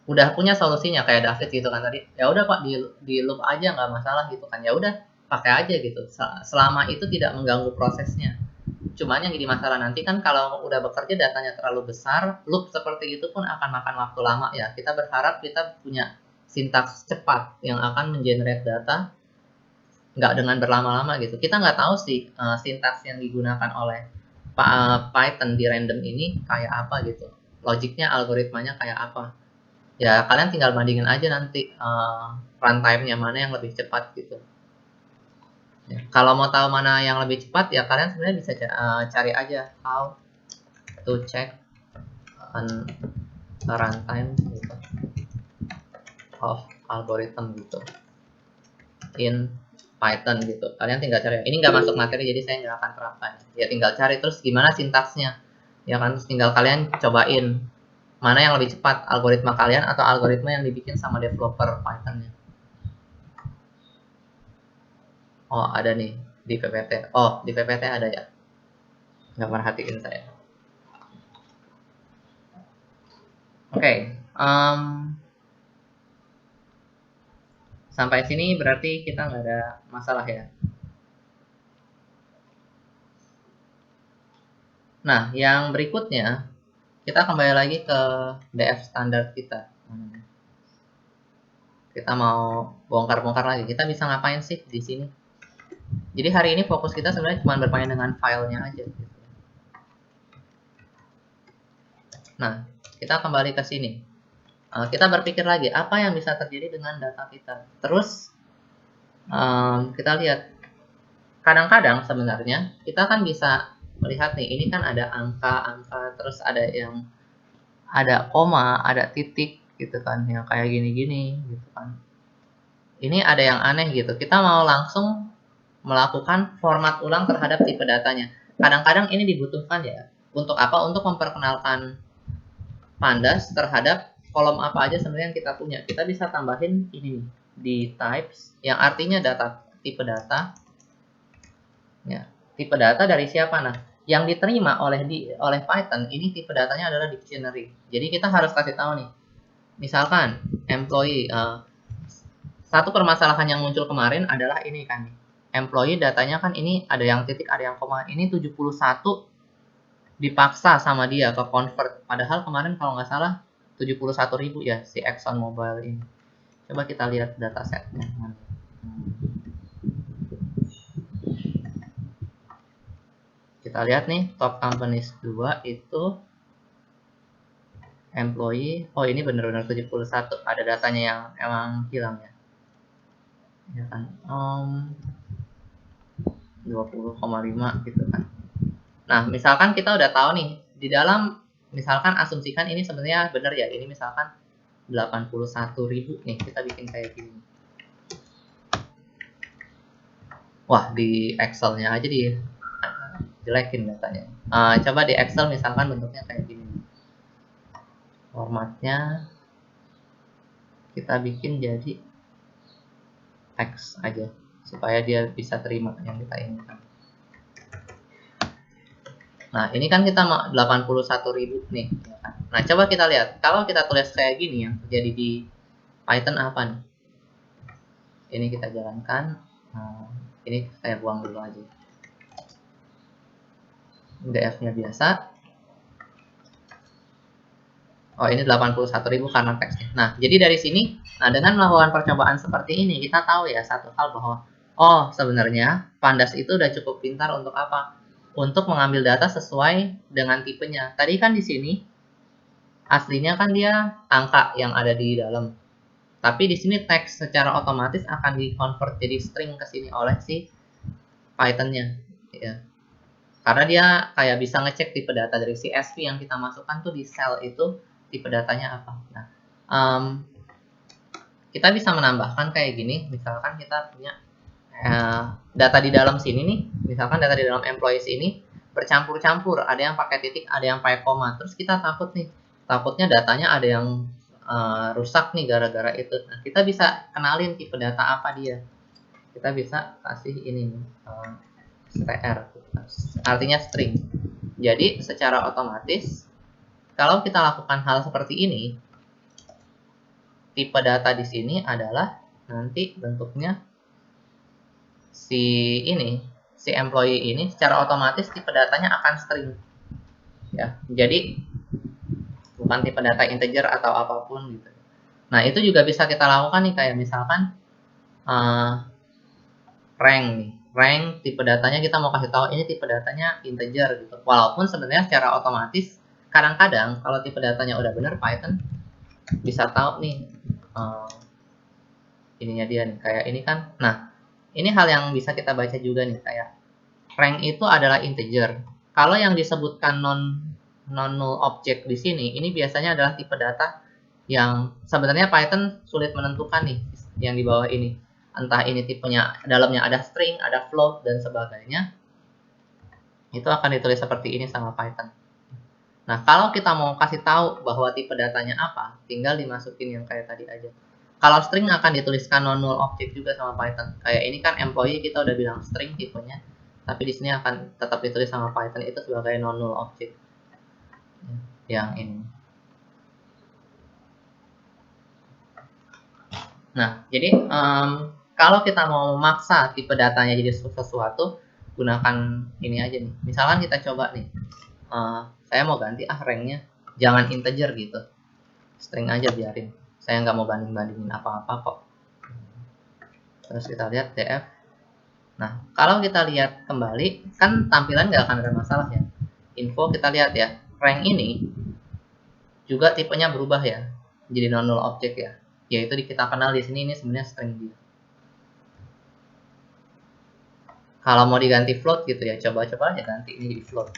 udah punya solusinya kayak David gitu kan tadi, ya udah Pak di loop aja nggak masalah gitu kan, ya udah pakai aja gitu selama itu tidak mengganggu prosesnya. Cuman yang jadi masalah nanti kan kalau udah bekerja datanya terlalu besar, loop seperti itu pun akan makan waktu lama ya. Kita berharap kita punya sintaks cepat yang akan mengenerate data nggak dengan berlama-lama gitu. Kita nggak tahu sih sintaks yang digunakan oleh Python di random ini kayak apa gitu. Logiknya, algoritmanya kayak apa. Ya kalian tinggal bandingin aja nanti runtime-nya mana yang lebih cepat gitu. Ya, kalau mau tahu mana yang lebih cepat ya kalian sebenarnya bisa cari aja how to check on runtime gitu, of algorithm gitu in Python gitu. Kalian tinggal cari. Ini nggak masuk materi jadi saya nggak akan terapkan. Ya tinggal cari terus gimana sintaksnya. Ya kan terus tinggal kalian cobain mana yang lebih cepat, algoritma kalian atau algoritma yang dibikin sama developer Python-nya. Oh ada nih di PPT. Oh di PPT ada ya. Nggak perhatiin saya. Oke. Sampai sini berarti kita nggak ada masalah ya. Nah, yang berikutnya kita kembali lagi ke DF standar kita. Kita mau bongkar-bongkar lagi. Kita bisa ngapain sih di sini? Jadi hari ini fokus kita sebenarnya cuma bermain dengan filenya aja. Nah, kita kembali ke sini. Kita berpikir lagi apa yang bisa terjadi dengan data kita. Terus kita lihat. Kadang-kadang sebenarnya kita kan bisa melihat nih, ini kan ada angka-angka, terus ada koma, ada titik gitu kan, yang kayak gini-gini gitu kan. Ini ada yang aneh gitu. Kita mau langsung melakukan format ulang terhadap tipe datanya. Kadang-kadang ini dibutuhkan ya. Untuk apa? Untuk memperkenalkan pandas terhadap kolom apa aja sebenarnya yang kita punya. Kita bisa tambahin ini nih, di types, yang artinya data, tipe data. Ya, tipe data dari siapa? Nah, yang diterima oleh Python ini tipe datanya adalah dictionary. Jadi kita harus kasih tahu nih. Misalkan employee, satu permasalahan yang muncul kemarin adalah ini kan. Employee datanya kan ini ada yang titik, ada yang koma. Ini 71 dipaksa sama dia ke convert. Padahal kemarin kalau nggak salah 71.000 ya si Exxon Mobil ini. Coba kita lihat datasetnya. Kita lihat nih top companies 2 itu employee. Oh ini benar-benar 71. Ada datanya yang emang hilang ya. Ya kan. 20,5 gitu kan. Nah, misalkan kita udah tahu nih di dalam, misalkan asumsikan ini sebenarnya benar ya. Ini misalkan 81.000 nih, kita bikin kayak gini. Wah, di Excel-nya aja di jelekin datanya. Coba di Excel misalkan bentuknya kayak gini. Formatnya kita bikin jadi teks aja supaya dia bisa terima yang kita inginkan. Nah, ini kan kita 81.000 nih. Nah, coba kita lihat. Kalau kita tulis kayak gini yang terjadi di Python apa nih? Ini kita jalankan. Ini saya buang dulu aja. DF-nya biasa. Oh, ini 81.000 karena teksnya. Nah, jadi dari sini, dengan melakukan percobaan seperti ini, kita tahu ya satu hal bahwa, oh, sebenarnya Pandas itu udah cukup pintar untuk apa? Untuk mengambil data sesuai dengan tipenya. Tadi kan di sini, aslinya kan dia angka yang ada di dalam. Tapi di sini teks secara otomatis akan di-convert jadi string ke sini oleh si Python-nya. Ya. Karena dia kayak bisa ngecek tipe data dari CSV yang kita masukkan tuh di cell itu tipe datanya apa. Nah, kita bisa menambahkan kayak gini. Misalkan kita punya data di dalam sini nih. Misalkan data di dalam employees ini bercampur-campur. Ada yang pakai titik, ada yang pakai koma. Terus kita takutnya datanya ada yang rusak nih gara-gara itu. Nah, kita bisa kenalin tipe data apa dia. Kita bisa kasih ini nih, str, artinya string. Jadi secara otomatis kalau kita lakukan hal seperti ini, tipe data di sini adalah nanti bentuknya si employee ini secara otomatis tipe datanya akan string. Ya, jadi bukan tipe data integer atau apapun gitu. Nah, itu juga bisa kita lakukan nih, kayak misalkan rank nih. Rank tipe datanya kita mau kasih tahu ini tipe datanya integer gitu. Walaupun sebenarnya secara otomatis kadang-kadang kalau tipe datanya udah bener, Python bisa tahu nih ininya dia nih, kayak ini kan. Nah, ini hal yang bisa kita baca juga nih, kayak rank itu adalah integer. Kalau yang disebutkan non-null object di sini, ini biasanya adalah tipe data yang sebenarnya Python sulit menentukan nih, yang di bawah ini. Entah ini tipenya dalamnya ada string, ada float, dan sebagainya. Itu akan ditulis seperti ini sama Python. Nah, kalau kita mau kasih tahu bahwa tipe datanya apa, tinggal dimasukin yang kayak tadi aja. Kalau string akan dituliskan non-null object juga sama Python. Kayak ini kan employee, kita udah bilang string tipenya, tapi di sini akan tetap ditulis sama Python itu sebagai non-null object. Yang ini. Nah, jadi kalau kita mau memaksa tipe datanya jadi sesuatu, gunakan ini aja nih. Misalkan kita coba nih, saya mau ganti ranknya jangan integer gitu, string aja biarin. Saya nggak mau banding-bandingin apa-apa kok. Terus kita lihat df. Nah, kalau kita lihat kembali, kan tampilan nggak akan ada masalah ya. Info kita lihat ya, rank ini juga tipenya berubah ya, jadi non-null object ya. Yaitu kita kenal di sini, ini sebenarnya string dia. Kalau mau diganti float gitu ya, coba-coba aja ganti ini jadi float.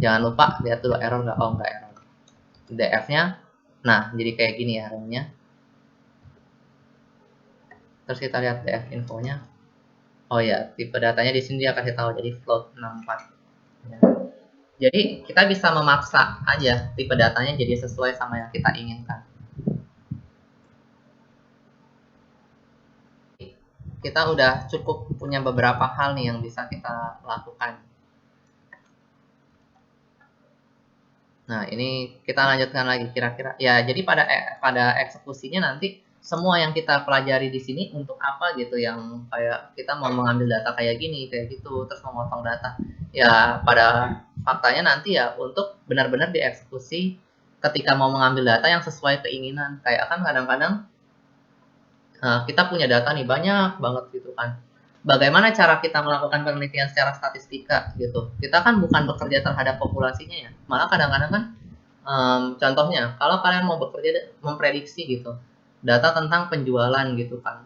Jangan lupa lihat dulu error nggak. Oh, nggak error. df-nya, nah jadi kayak gini ya rank-nya. Terus kita lihat df infonya. Oh ya, tipe datanya di sini dia kasih tahu jadi float 64. Ya. Jadi kita bisa memaksa aja tipe datanya jadi sesuai sama yang kita inginkan. Kita udah cukup punya beberapa hal nih yang bisa kita lakukan. Nah, ini kita lanjutkan lagi kira-kira. Ya, jadi pada eksekusinya nanti semua yang kita pelajari di sini untuk apa gitu, yang kayak kita mau mengambil data kayak gini, kayak gitu, terus memotong data. Ya, pada faktanya nanti ya untuk benar-benar dieksekusi ketika mau mengambil data yang sesuai keinginan. Kayak kan kadang-kadang kita punya data nih banyak banget gitu kan. Bagaimana cara kita melakukan penelitian secara statistika gitu? Kita kan bukan bekerja terhadap populasinya ya. Malah kadang-kadang kan contohnya kalau kalian mau bekerja memprediksi gitu data tentang penjualan gitu kan.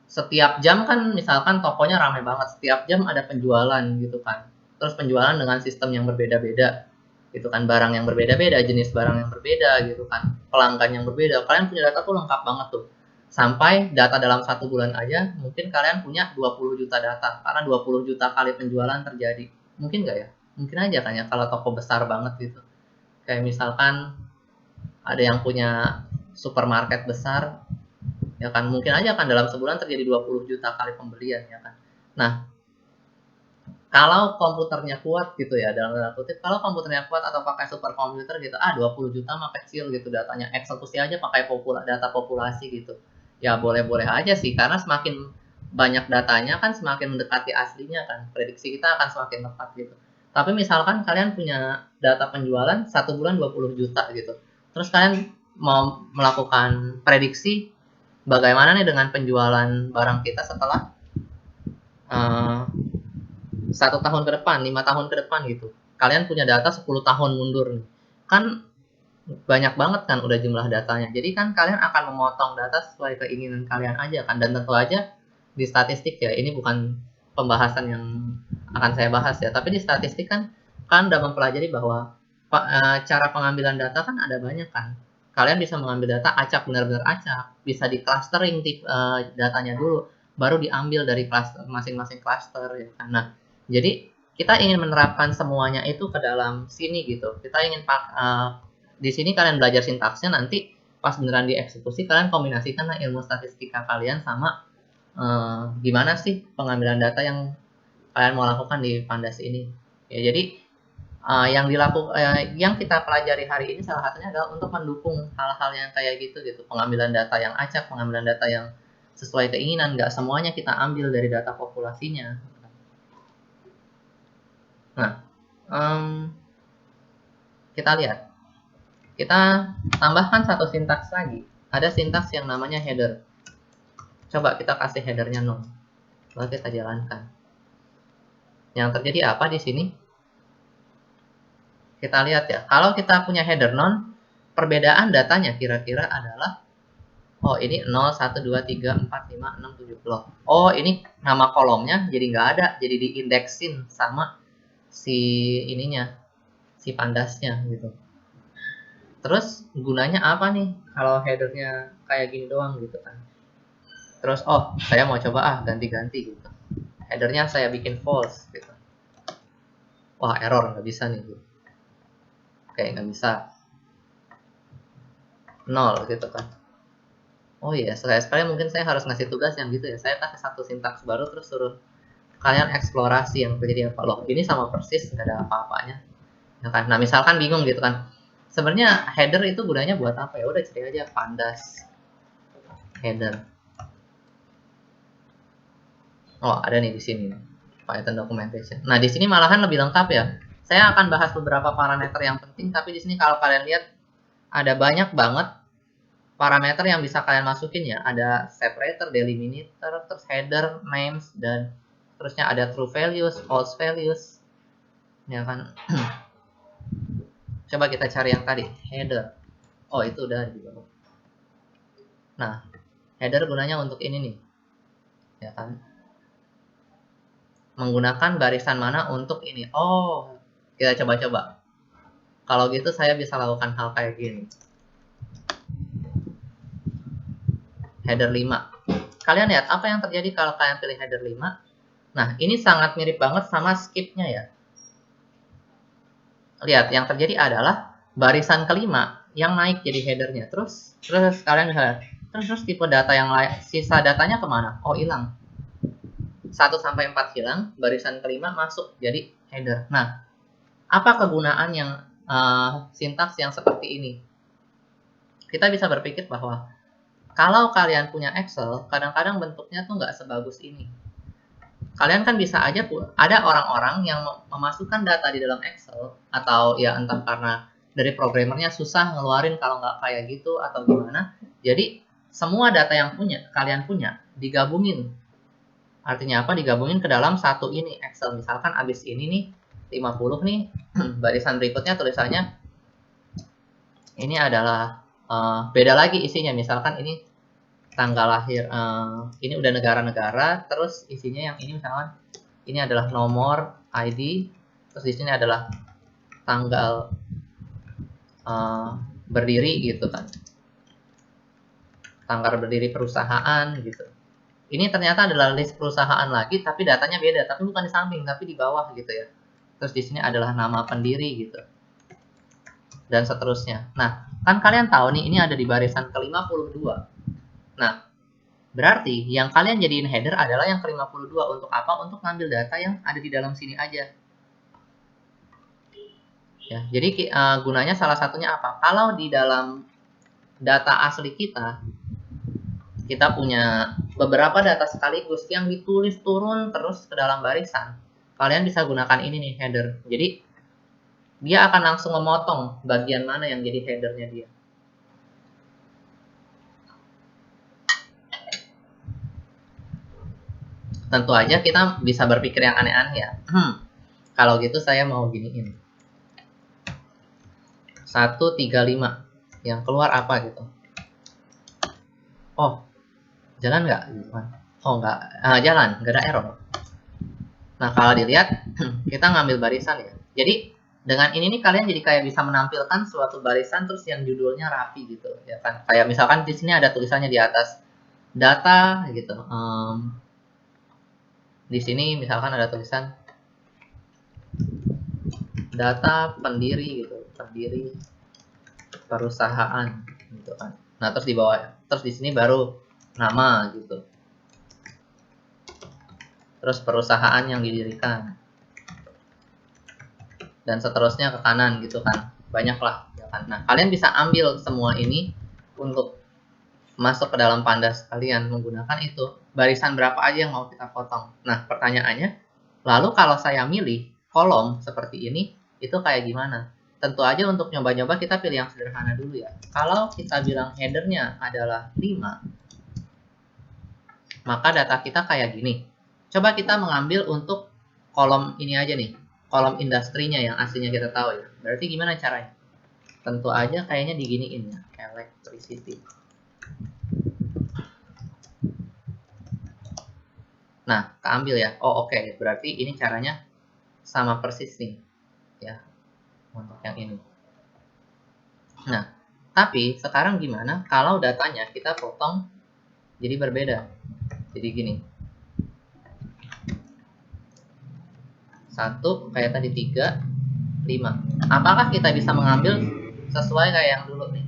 Setiap jam kan misalkan tokonya ramai banget, setiap jam ada penjualan gitu kan. Terus penjualan dengan sistem yang berbeda-beda gitu kan, barang yang berbeda-beda, jenis barang yang berbeda gitu kan, pelanggan yang berbeda. Kalian punya data tuh lengkap banget tuh. Sampai data dalam 1 bulan aja mungkin kalian punya 20 juta data karena 20 juta kali penjualan terjadi. Mungkin nggak ya? Mungkin aja kan ya kalau toko besar banget gitu. Kayak misalkan ada yang punya supermarket besar, ya kan, mungkin aja kan dalam sebulan terjadi 20 juta kali pembelian ya kan. Nah, kalau komputernya kuat gitu ya, dalam tanda kutip, kalau komputernya kuat atau pakai superkomputer gitu, 20 juta mah kecil gitu datanya, eksekusi aja pakai data populasi gitu. Ya boleh-boleh aja sih, karena semakin banyak datanya kan semakin mendekati aslinya kan, prediksi kita akan semakin tepat gitu. Tapi misalkan kalian punya data penjualan 1 bulan 20 juta gitu, terus kalian mau melakukan prediksi bagaimana nih dengan penjualan barang kita setelah 1 tahun ke depan, 5 tahun ke depan gitu. Kalian punya data 10 tahun mundur nih. Kan banyak banget kan udah jumlah datanya. Jadi kan kalian akan memotong data sesuai keinginan kalian aja kan. Dan tentu aja di statistik ya, ini bukan pembahasan yang akan saya bahas ya. Tapi di statistik kan udah mempelajari bahwa cara pengambilan data kan ada banyak kan. Kalian bisa mengambil data acak, benar-benar acak. Bisa di clustering datanya dulu, baru diambil dari masing-masing cluster ya kan. Nah, jadi kita ingin menerapkan semuanya itu ke dalam sini gitu. Kita ingin di sini kalian belajar sintaksnya, nanti pas beneran dieksekusi kalian kombinasikan ilmu statistika kalian sama gimana sih pengambilan data yang kalian mau lakukan di Pandas ini. Ya, jadi yang kita pelajari hari ini salah satunya adalah untuk mendukung hal-hal yang kayak gitu, pengambilan data yang acak, pengambilan data yang sesuai keinginan, nggak semuanya kita ambil dari data populasinya. Nah, kita lihat, kita tambahkan satu sintaks lagi, ada sintaks yang namanya header. Coba kita kasih headernya 0, lalu kita jalankan. Yang terjadi apa di sini? Kita lihat ya, kalau kita punya header non, perbedaan datanya kira-kira adalah, oh ini 0, 1, 2, 3, 4, 5, 6, 7, loh. Oh ini nama kolomnya jadi nggak ada, jadi diindeksin sama si ininya, si pandasnya gitu. Terus gunanya apa nih kalau headernya kayak gini doang gitu kan. Terus oh saya mau coba ganti-ganti gitu. Headernya saya bikin false gitu. Wah error, nggak bisa nih gitu. Kayak nggak bisa, 0 gitu kan. Oh iya, sekali mungkin saya harus ngasih tugas yang gitu ya. Saya kasih satu sintaks baru terus suruh kalian eksplorasi yang terjadi apa. Loh, ini sama persis, nggak ada apa-apanya. Ya kan? Nah, misalkan bingung gitu kan. Sebenarnya header itu gunanya buat apa ya? Udah cari aja pandas header. Oh, ada nih di sini. Python documentation. Nah, di sini malahan lebih lengkap ya. Saya akan bahas beberapa parameter yang penting, tapi di sini kalau kalian lihat ada banyak banget parameter yang bisa kalian masukin ya. Ada separator, delimiter, terus header, names, dan terusnya ada true values, false values. Ya kan? Coba kita cari yang tadi, header. Oh, itu udah di bawah. Nah, header gunanya untuk ini nih. Ya kan? Menggunakan barisan mana untuk ini? Oh, kita coba-coba. Kalau gitu saya bisa lakukan hal kayak gini. Header 5. Kalian lihat apa yang terjadi kalau kalian pilih header 5? Nah, ini sangat mirip banget sama skipnya ya. Lihat, yang terjadi adalah barisan kelima yang naik jadi headernya. Terus kalian bisa lihat, terus tipe data yang lain, sisa datanya kemana? Oh, hilang. 1-4 hilang, barisan kelima masuk jadi header. Nah, apa kegunaan yang sintaks yang seperti ini? Kita bisa berpikir bahwa kalau kalian punya Excel, kadang-kadang bentuknya tuh nggak sebagus ini. Kalian kan bisa aja ada orang-orang yang memasukkan data di dalam Excel, atau ya entah karena dari programmernya susah ngeluarin kalau nggak kayak gitu atau gimana. Jadi semua data yang kalian punya digabungin. Artinya apa? Digabungin ke dalam satu ini Excel. Misalkan abis ini nih 50 nih, barisan berikutnya tulisannya ini adalah beda lagi isinya. Misalkan ini tanggal lahir, ini udah negara-negara, terus isinya yang ini misalkan ini adalah nomor ID, terus di sini adalah tanggal berdiri gitu kan, tanggal berdiri perusahaan gitu. Ini ternyata adalah list perusahaan lagi, tapi datanya beda, tapi bukan di samping, tapi di bawah gitu ya. Terus di sini adalah nama pendiri gitu, dan seterusnya. Nah, kan kalian tahu nih, ini ada di barisan ke-52. Nah, berarti yang kalian jadiin header adalah yang ke-52. Untuk apa? Untuk ngambil data yang ada di dalam sini aja. Ya, jadi gunanya salah satunya apa? Kalau di dalam data asli kita punya beberapa data sekaligus yang ditulis turun terus ke dalam barisan. Kalian bisa gunakan ini nih, header. Jadi dia akan langsung memotong bagian mana yang jadi headernya dia. Tentu aja kita bisa berpikir yang aneh-aneh ya. Kalau gitu saya mau giniin. 135. Yang keluar apa gitu. Oh, jalan nggak? Oh, nggak. Jalan, nggak ada error. Nah, kalau dilihat, kita ngambil barisan ya. Jadi, dengan ini nih kalian jadi kayak bisa menampilkan suatu barisan terus yang judulnya rapi gitu. Ya kan? Kayak misalkan di sini ada tulisannya di atas data gitu. Di sini misalkan ada tulisan data pendiri gitu, pendiri perusahaan gitu kan. Nah, terus di bawah, terus di sini baru nama gitu. Terus perusahaan yang didirikan. dan seterusnya ke kanan gitu kan, banyak lah ya kan. Nah, kalian bisa ambil semua ini untuk masuk ke dalam pandas kalian menggunakan itu barisan berapa aja yang mau kita potong. Nah, pertanyaannya, lalu kalau saya milih kolom seperti ini, itu kayak gimana? Tentu aja untuk nyoba-nyoba kita pilih yang sederhana dulu ya. Kalau kita bilang headernya adalah 5, maka data kita kayak gini. Coba kita mengambil untuk kolom ini aja nih, kolom industrinya yang aslinya kita tahu ya. Berarti gimana caranya? Tentu aja kayaknya diginiin ya, electricity. Nah, keambil ya. Oh, oke. Berarti ini caranya sama persis nih ya untuk yang ini. Nah, tapi sekarang gimana kalau datanya kita potong jadi berbeda? Jadi gini. 1 kayak tadi 3, 5. Apakah kita bisa mengambil sesuai kayak yang dulu nih?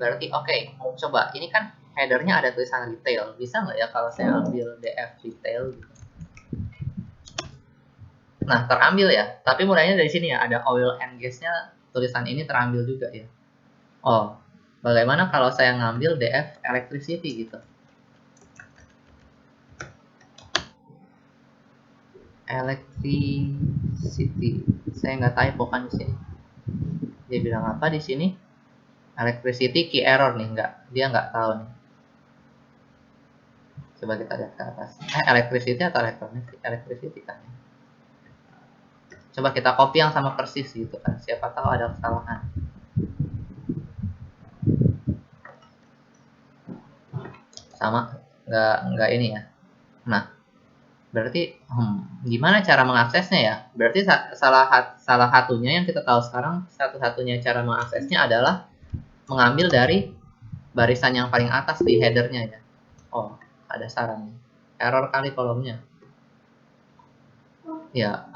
Berarti oke, coba ini kan headernya ada tulisan retail. Bisa nggak ya kalau saya ambil DF retail gitu? Nah, terambil ya. Tapi mulainya dari sini ya, ada oil and gas-nya, tulisan ini terambil juga ya. Oh, bagaimana kalau saya ngambil DF electricity gitu? Electricity. Saya nggak typo kan di sini. Dia bilang apa di sini? Electricity key error nih, dia nggak tahu nih. Coba kita lihat ke atas. Electricity atau elektronik? Electricity kan. Coba kita copy yang sama persis gitu kan. Siapa tahu ada kesalahan. Sama, nggak ini ya. Nah, berarti gimana cara mengaksesnya ya? Berarti salah satunya yang kita tahu sekarang, satu-satunya cara mengaksesnya adalah mengambil dari barisan yang paling atas di headernya ya. Oh, ada saran nih. Error kali kolomnya. Ya,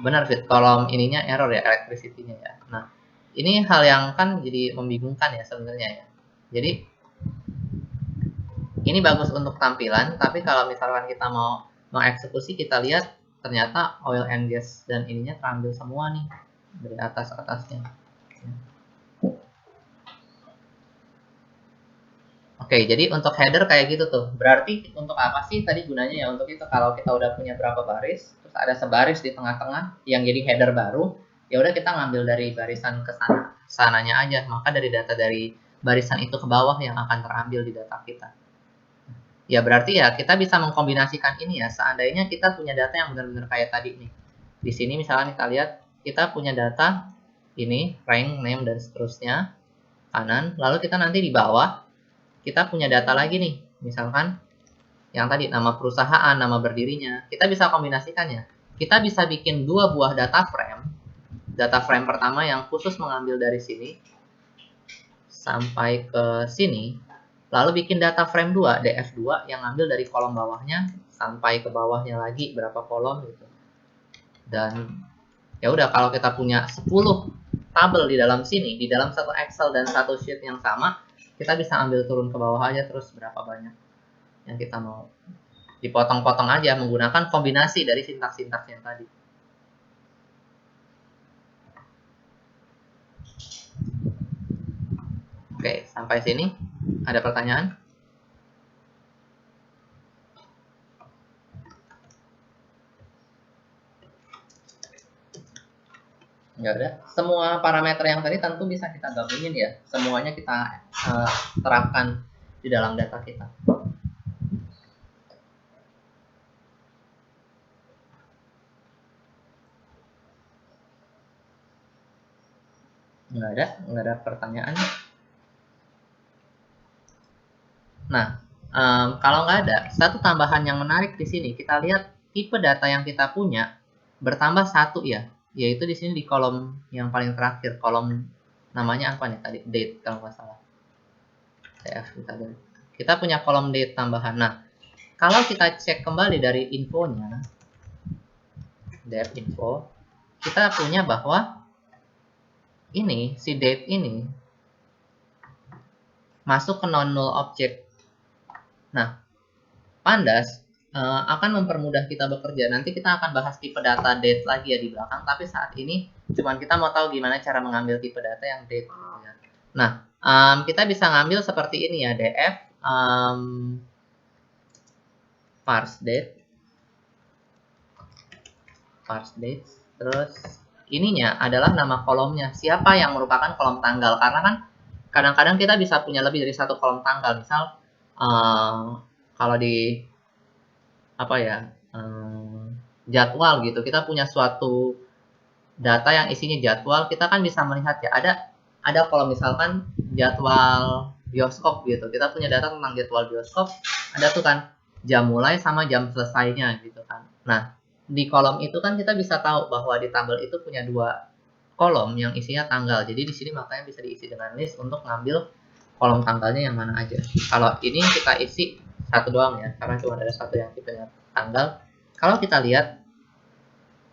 benar Fit. Kolom ininya error ya, electricity-nya ya. Nah, ini hal yang kan jadi membingungkan ya sebenarnya ya. Jadi ini bagus untuk tampilan, tapi kalau misalkan kita mau mengeksekusi, kita lihat ternyata oil and gas dan ininya terambil semua nih dari atas-atasnya. Oke, jadi untuk header kayak gitu tuh. Berarti untuk apa sih tadi gunanya ya? Untuk itu kalau kita udah punya berapa baris, terus ada sebaris di tengah-tengah yang jadi header baru, ya udah kita ngambil dari barisan ke sananya aja. Maka dari data dari barisan itu ke bawah yang akan terambil di data kita. Ya berarti ya kita bisa mengkombinasikan ini ya. Seandainya kita punya data yang benar-benar kayak tadi nih. Di sini misalnya kita lihat kita punya data ini rank, name dan seterusnya kanan. Lalu kita nanti di bawah kita punya data lagi nih, misalkan yang tadi nama perusahaan, nama berdirinya, kita bisa kombinasikannya. Kita bisa bikin 2 buah data frame. Data frame pertama yang khusus mengambil dari sini sampai ke sini, lalu bikin data frame 2, DF2 yang ngambil dari kolom bawahnya sampai ke bawahnya lagi berapa kolom gitu. Dan ya udah kalau kita punya 10 tabel di dalam sini, di dalam satu Excel dan satu sheet yang sama, kita bisa ambil turun ke bawah aja terus berapa banyak yang kita mau. Dipotong-potong aja menggunakan kombinasi dari sintaks-sintaks yang tadi. Oke, sampai sini ada pertanyaan? Nggak ada. Semua parameter yang tadi tentu bisa kita gabungin ya. Semuanya kita terapkan di dalam data kita. Nggak ada pertanyaan. Nah, kalau nggak ada, satu tambahan yang menarik di sini, kita lihat tipe data yang kita punya bertambah 1 ya, yaitu di sini di kolom yang paling terakhir, kolom namanya apa nih tadi, date kalau nggak salah. Kita punya kolom date tambahan. Nah, kalau kita cek kembali dari infonya, date info, kita punya bahwa ini si date ini masuk ke non null object. Nah, pandas akan mempermudah kita bekerja. Nanti kita akan bahas tipe data date lagi ya di belakang, tapi saat ini cuman kita mau tahu gimana cara mengambil tipe data yang date. Ya. Nah, kita bisa ngambil seperti ini ya, df parse date, terus ininya adalah nama kolomnya, siapa yang merupakan kolom tanggal, karena kan kadang-kadang kita bisa punya lebih dari satu kolom tanggal. Misal kalau di apa ya, jadwal gitu, kita punya suatu data yang isinya jadwal, kita kan bisa melihat ya, ada kalau misalkan jadwal bioskop gitu, kita punya data tentang jadwal bioskop, ada tuh kan jam mulai sama jam selesainya gitu kan. Nah, di kolom itu kan kita bisa tahu bahwa di tabel itu punya dua kolom yang isinya tanggal. Jadi di sini makanya bisa diisi dengan list untuk ngambil kolom tanggalnya yang mana aja. Kalau ini kita isi satu doang ya, karena cuma ada satu yang tipenya tanggal. Kalau kita lihat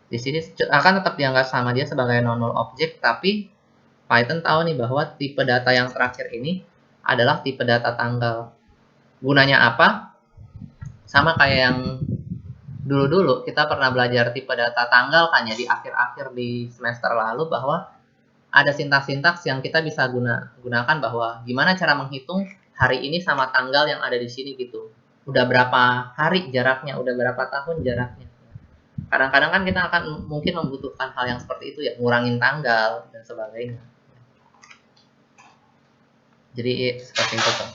di sini akan tetap dianggap sama dia sebagai non-null object, tapi Python tahu nih bahwa tipe data yang terakhir ini adalah tipe data tanggal. Gunanya apa? Sama kayak yang dulu-dulu kita pernah belajar tipe data tanggal kan ya di akhir-akhir di semester lalu, bahwa ada sintaks-sintaks yang kita bisa gunakan bahwa gimana cara menghitung hari ini sama tanggal yang ada di sini gitu. Udah berapa hari jaraknya, udah berapa tahun jaraknya. Kadang-kadang kan kita akan mungkin membutuhkan hal yang seperti itu ya, ngurangin tanggal dan sebagainya. Jadi seperti itu tuh.